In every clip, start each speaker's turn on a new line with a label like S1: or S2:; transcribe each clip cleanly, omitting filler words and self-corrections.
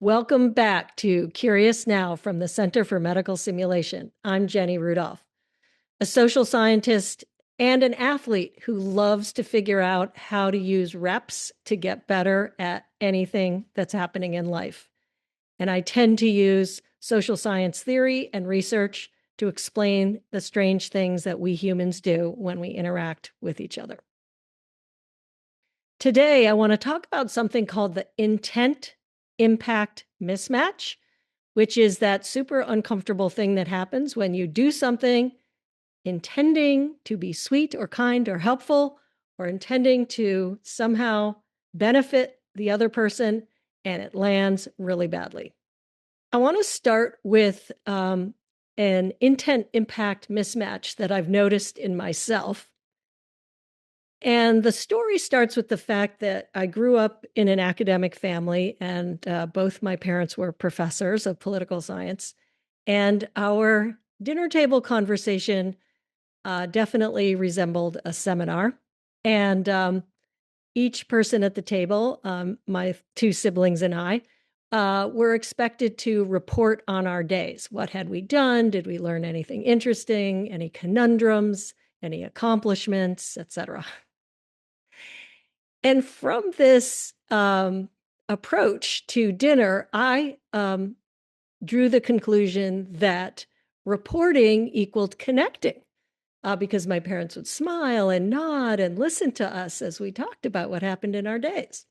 S1: Welcome back to Curious Now from the Center for Medical Simulation. I'm Jenny Rudolph, a social scientist and an athlete who loves to figure out how to use reps to get better at anything that's happening in life. And I tend to use social science theory and research to explain the strange things that we humans do when we interact with each other. Today, I want to talk about something called the intent impact mismatch, which is that super uncomfortable thing that happens when you do something intending to be sweet or kind or helpful, or intending to somehow benefit the other person, and it lands really badly. I want to start with an intent impact mismatch that I've noticed in myself. And the story starts with the fact that I grew up in an academic family, and both my parents were professors of political science. And our dinner table conversation definitely resembled a seminar. And each person at the table, my two siblings and I, were expected to report on our days. What had we done? Did we learn anything interesting? Any conundrums? Any accomplishments, etc.? And from this approach to dinner, I drew the conclusion that reporting equaled connecting, because my parents would smile and nod and listen to us as we talked about what happened in our days.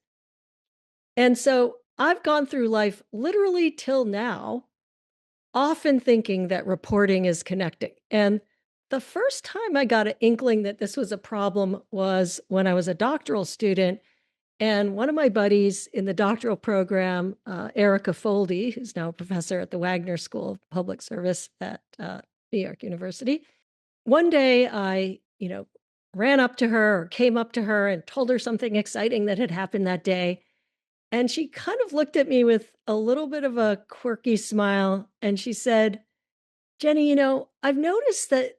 S1: And so I've gone through life literally till now, often thinking that reporting is connecting. And the first time I got an inkling that this was a problem was when I was a doctoral student. And one of my buddies in the doctoral program, Erica Foldy, who's now a professor at the Wagner School of Public Service at New York University, one day I, ran up to her or came up to her and told her something exciting that had happened that day. And she kind of looked at me with a little bit of a quirky smile. And she said, Jenny, I've noticed that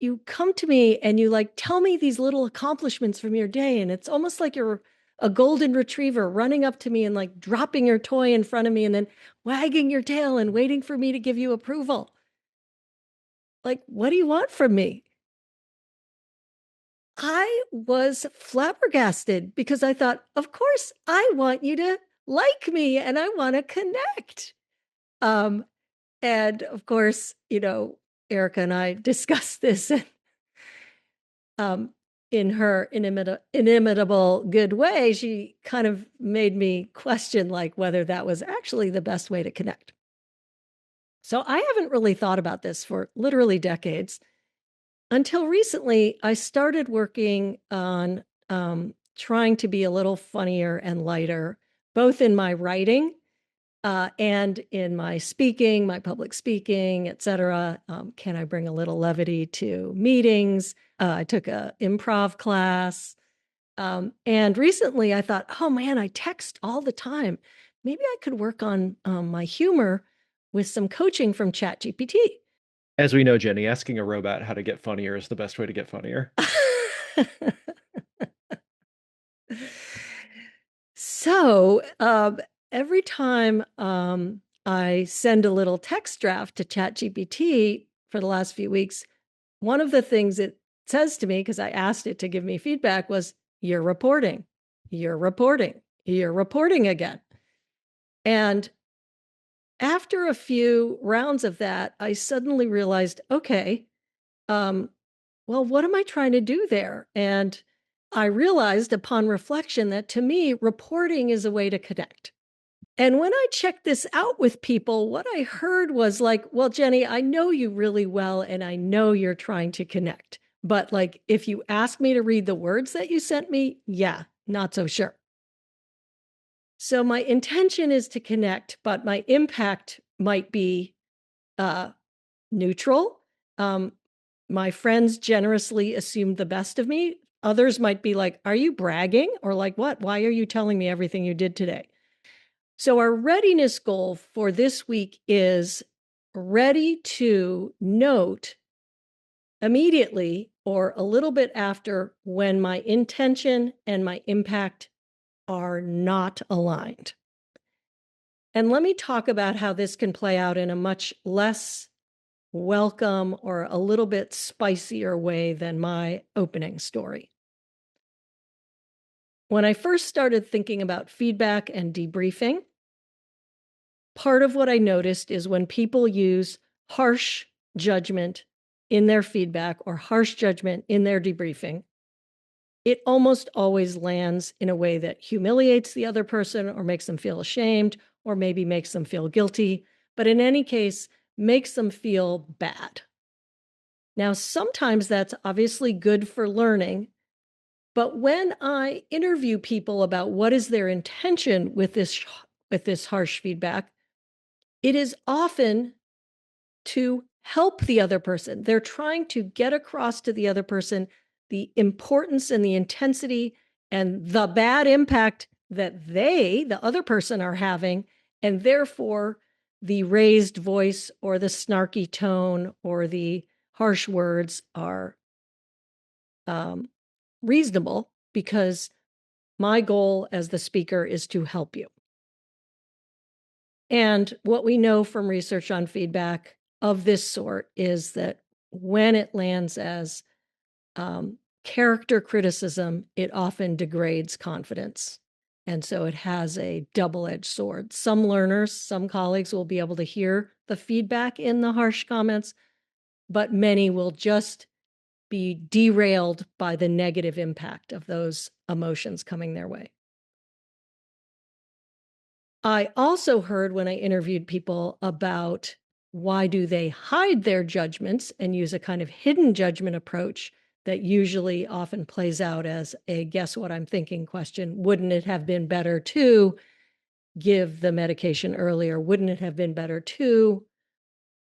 S1: you come to me and you tell me these little accomplishments from your day. And it's almost like you're a golden retriever running up to me and dropping your toy in front of me and then wagging your tail and waiting for me to give you approval. What do you want from me? I was flabbergasted because I thought, of course, I want you to like me and I want to connect. Um, and of course, Erica and I discussed this um, in her inimitable good way. She kind of made me question whether that was actually the best way to connect. So I haven't really thought about this for literally decades. Until recently, I started working on trying to be a little funnier and lighter, both in my writing and in my speaking, my public speaking, et cetera. Can I bring a little levity to meetings? I took an improv class. And recently I thought, oh man, I text all the time. Maybe I could work on my humor with some coaching from ChatGPT.
S2: As we know, Jenny, asking a robot how to get funnier is the best way to get funnier.
S1: So every time I send a little text draft to ChatGPT for the last few weeks, one of the things it says to me, because I asked it to give me feedback, was, you're reporting, you're reporting, you're reporting again. And after a few rounds of that, I suddenly realized, okay, well, what am I trying to do there? And I realized upon reflection that to me, reporting is a way to connect. And when I checked this out with people, what I heard was well, Jenny, I know you really well, and I know you're trying to connect. But if you ask me to read the words that you sent me, yeah, not so sure. So my intention is to connect, but my impact might be uh, neutral. My friends generously assumed the best of me. Others might be like, are you bragging? Or what? Why are you telling me everything you did today? So our readiness goal for this week is ready to note immediately or a little bit after when my intention and my impact are not aligned. And let me talk about how this can play out in a much less welcome or a little bit spicier way than my opening story. When I first started thinking about feedback and debriefing, part of what I noticed is when people use harsh judgment in their feedback or harsh judgment in their debriefing, it almost always lands in a way that humiliates the other person or makes them feel ashamed or maybe makes them feel guilty, but in any case, makes them feel bad. Now, sometimes that's obviously good for learning, but when I interview people about what is their intention with this harsh feedback, it is often to help the other person. They're trying to get across to the other person the importance and the intensity and the bad impact that the other person, are having, and therefore the raised voice or the snarky tone or the harsh words are um, reasonable because my goal as the speaker is to help you. And what we know from research on feedback of this sort is that when it lands as character criticism, it often degrades confidence. And so it has a double edged sword. Some learners, some colleagues will be able to hear the feedback in the harsh comments, but many will just be derailed by the negative impact of those emotions coming their way. I also heard when I interviewed people about why do they hide their judgments and use a kind of hidden judgment approach that usually often plays out as a guess what I'm thinking question. Wouldn't it have been better to give the medication earlier? Wouldn't it have been better to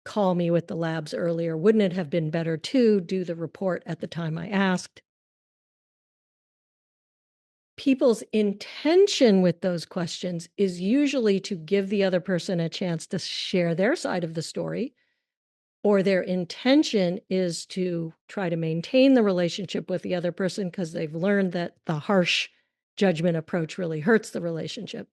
S1: call me with the labs earlier? Wouldn't it have been better to do the report at the time I asked? People's intention with those questions is usually to give the other person a chance to share their side of the story, or their intention is to try to maintain the relationship with the other person because they've learned that the harsh judgment approach really hurts the relationship.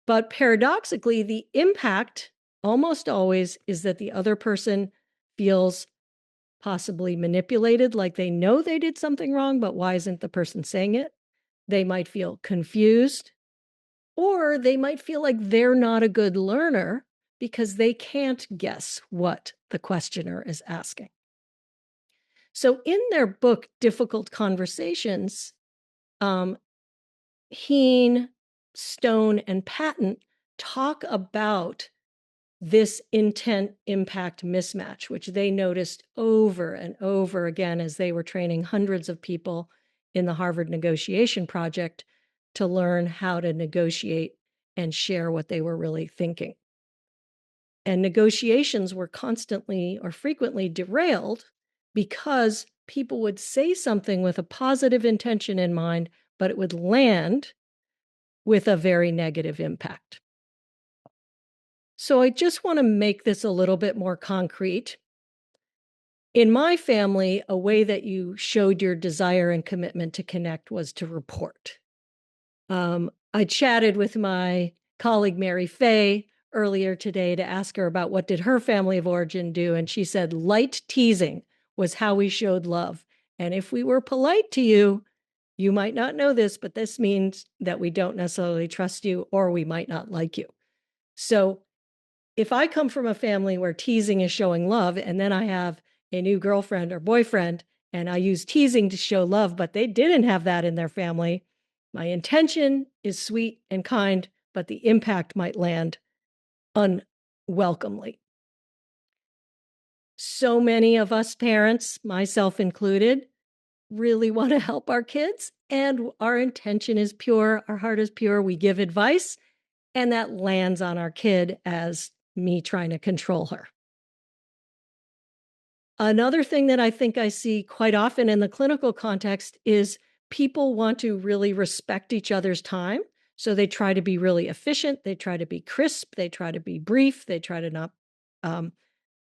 S1: But paradoxically, the impact almost always is that the other person feels possibly manipulated, like they know they did something wrong, but why isn't the person saying it? They might feel confused, or they might feel like they're not a good learner because they can't guess what the questioner is asking. So, in their book, Difficult Conversations, um, Heen, Stone, and Patton talk about this intent impact mismatch, which they noticed over and over again as they were training hundreds of people in the Harvard Negotiation Project to learn how to negotiate and share what they were really thinking. And negotiations were constantly or frequently derailed because people would say something with a positive intention in mind, but it would land with a very negative impact. So I just want to make this a little bit more concrete. In my family, a way that you showed your desire and commitment to connect was to report. I chatted with my colleague Mary Fay earlier today to ask her about what did her family of origin do, and she said light teasing was how we showed love. And if we were polite to you, you might not know this, but this means that we don't necessarily trust you or we might not like you. So if I come from a family where teasing is showing love, and then I have a new girlfriend or boyfriend, and I use teasing to show love, but they didn't have that in their family, my intention is sweet and kind, but the impact might land unwelcomely. So many of us parents, myself included, really want to help our kids, and our intention is pure, our heart is pure. We give advice, and that lands on our kid as me trying to control her. Another thing that I think I see quite often in the clinical context is people want to really respect each other's time. So they try to be really efficient. They try to be crisp. They try to be brief. They try to not um,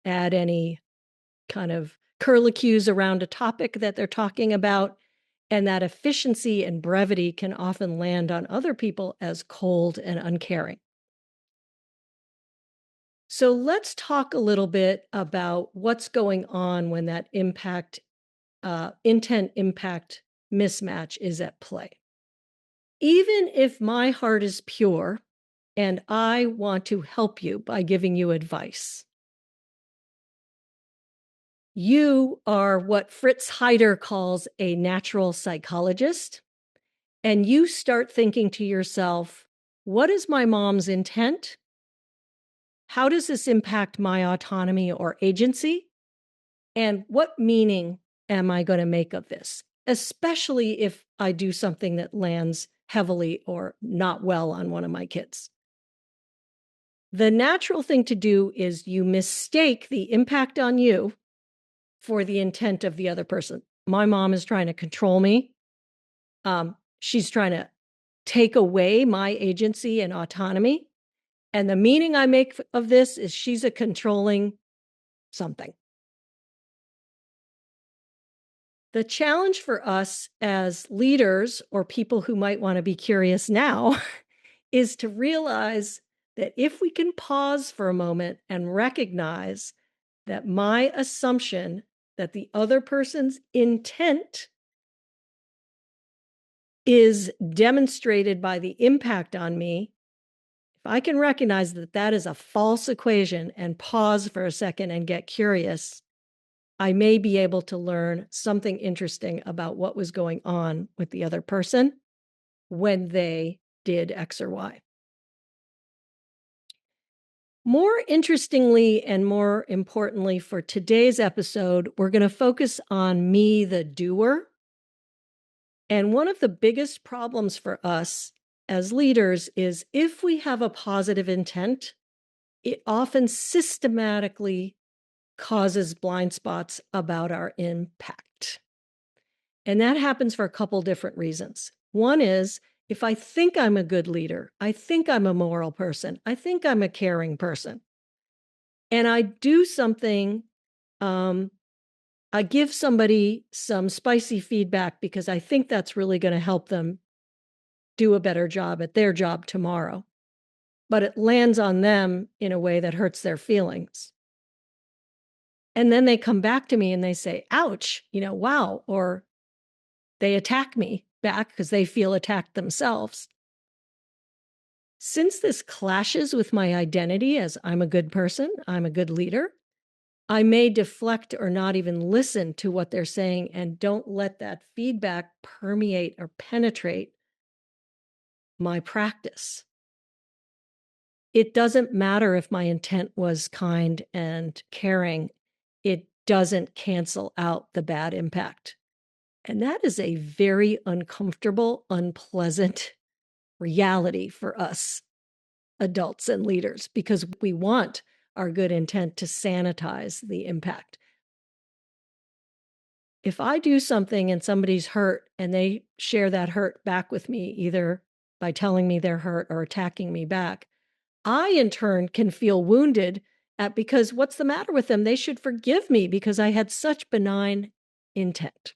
S1: add any kind of curlicues around a topic that they're talking about. And that efficiency and brevity can often land on other people as cold and uncaring. So let's talk a little bit about what's going on when that intent impact mismatch is at play. Even if my heart is pure and I want to help you by giving you advice, you are what Fritz Heider calls a natural psychologist. And you start thinking to yourself, what is my mom's intent? How does this impact my autonomy or agency? And what meaning am I going to make of this? Especially if I do something that lands heavily or not well on one of my kids. The natural thing to do is you mistake the impact on you for the intent of the other person. My mom is trying to control me. She's trying to take away my agency and autonomy. And the meaning I make of this is she's a controlling something. The challenge for us as leaders or people who might want to be curious now is to realize that if we can pause for a moment and recognize that my assumption that the other person's intent is demonstrated by the impact on me, if I can recognize that that is a false equation and pause for a second and get curious, I may be able to learn something interesting about what was going on with the other person when they did X or Y. More interestingly, and more importantly, for today's episode, we're going to focus on me, the doer. And one of the biggest problems for us as leaders is if we have a positive intent, it often systematically causes blind spots about our impact. And that happens for a couple different reasons. One is if I think I'm a good leader, I think I'm a moral person, I think I'm a caring person, and I do something, I give somebody some spicy feedback because I think that's really going to help them do a better job at their job tomorrow, but it lands on them in a way that hurts their feelings. And then they come back to me and they say, ouch, wow, or they attack me back because they feel attacked themselves. Since this clashes with my identity as I'm a good person, I'm a good leader, I may deflect or not even listen to what they're saying and don't let that feedback permeate or penetrate my practice. It doesn't matter if my intent was kind and caring, it doesn't cancel out the bad impact. And that is a very uncomfortable, unpleasant reality for us adults and leaders because we want our good intent to sanitize the impact. If I do something and somebody's hurt and they share that hurt back with me, either by telling me they're hurt or attacking me back, I in turn can feel wounded at because what's the matter with them? They should forgive me because I had such benign intent.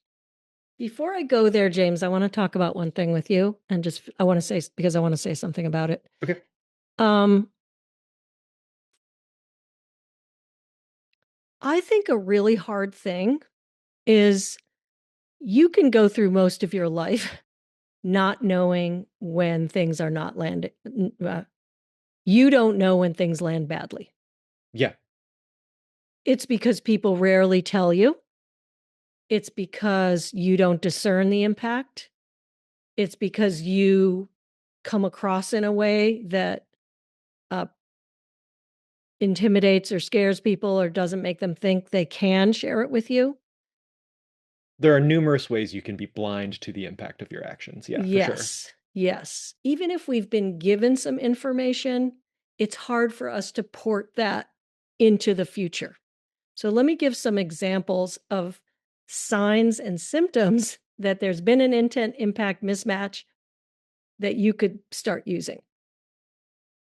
S1: Before I go there, James, I want to talk about one thing with you and I want to say, because I want to say something about it.
S2: Okay.
S1: Um, I think a really hard thing is you can go through most of your life not knowing when things are not landing. You don't know when things land badly.
S2: Yeah.
S1: It's because people rarely tell you. It's because you don't discern the impact. It's because you come across in a way that uh, intimidates or scares people or doesn't make them think they can share it with you.
S2: There are numerous ways you can be blind to the impact of your actions. Yeah, for sure.
S1: Yes, yes. Even if we've been given some information, it's hard for us to port that into the future. So let me give some examples of signs and symptoms that there's been an intent impact mismatch that you could start using.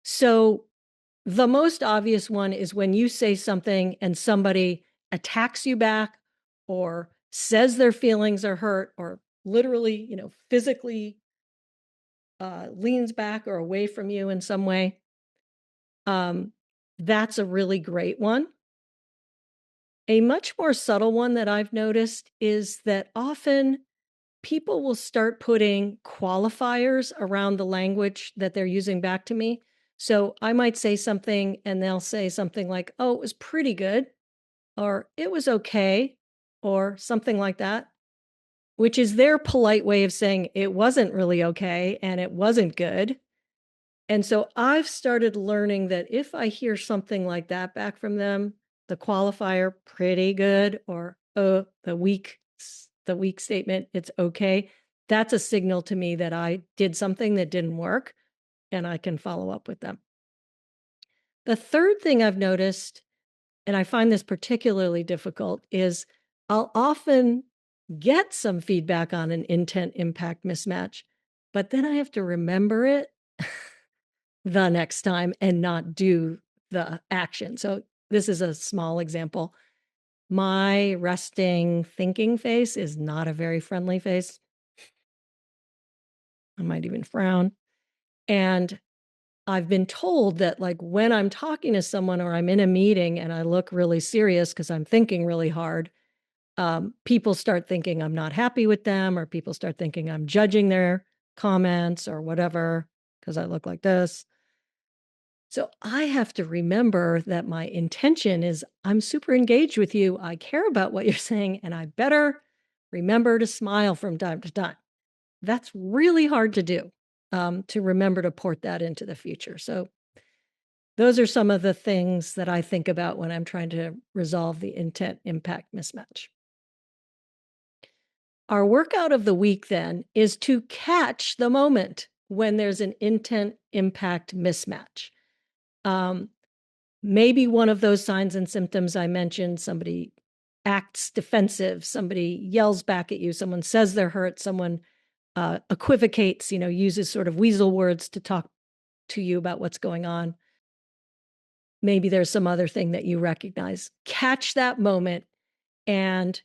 S1: So the most obvious one is when you say something and somebody attacks you back or says their feelings are hurt or literally, physically leans back or away from you in some way. Um, That's a really great one. A much more subtle one that I've noticed is that often people will start putting qualifiers around the language that they're using back to me. So I might say something and they'll say something like, oh, it was pretty good, or it was okay, or something like that, which is their polite way of saying it wasn't really okay and it wasn't good. And so I've started learning that if I hear something like that back from them, the qualifier pretty good or oh the weak statement, it's okay. That's a signal to me that I did something that didn't work and I can follow up with them. The third thing I've noticed, and I find this particularly difficult, is I'll often get some feedback on an intent impact mismatch, but then I have to remember it the next time and not do the action. So this is a small example. My resting thinking face is not a very friendly face. I might even frown. And I've been told that, like, when I'm talking to someone or I'm in a meeting and I look really serious because I'm thinking really hard, people start thinking I'm not happy with them, or people start thinking I'm judging their comments or whatever because I look like this. So I have to remember that my intention is I'm super engaged with you. I care about what you're saying, and I better remember to smile from time to time. That's really hard to do, to remember to port that into the future. So those are some of the things that I think about when I'm trying to resolve the intent impact mismatch. Our workout of the week then is to catch the moment when there's an intent impact mismatch. Um, Maybe one of those signs and symptoms I mentioned, somebody acts defensive, somebody yells back at you, someone says they're hurt, someone equivocates, uses sort of weasel words to talk to you about what's going on. Maybe there's some other thing that you recognize. Catch that moment, and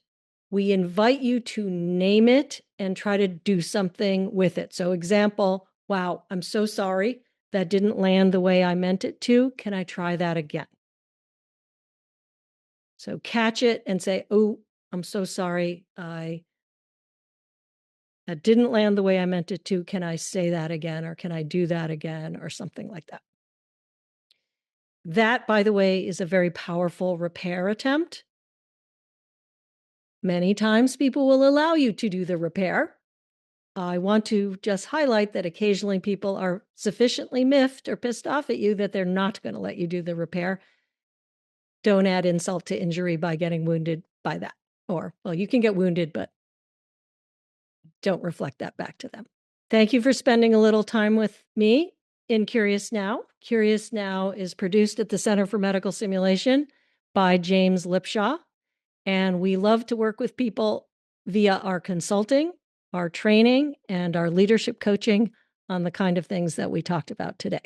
S1: we invite you to name it and try to do something with it. So, example, wow, I'm so sorry. That didn't land the way I meant it to. Can I try that again? So catch it and say, oh, I'm so sorry. That didn't land the way I meant it to. Can I say that again? Or can I do that again? Or something like that. That, by the way, is a very powerful repair attempt. Many times people will allow you to do the repair. I want to just highlight that occasionally people are sufficiently miffed or pissed off at you that they're not going to let you do the repair. Don't add insult to injury by getting wounded by that. Or, well, you can get wounded, but don't reflect that back to them. Thank you for spending a little time with me in Curious Now. Curious Now is produced at the Center for Medical Simulation by James Lipshaw. And we love to work with people via our consulting, our training, and our leadership coaching on the kind of things that we talked about today.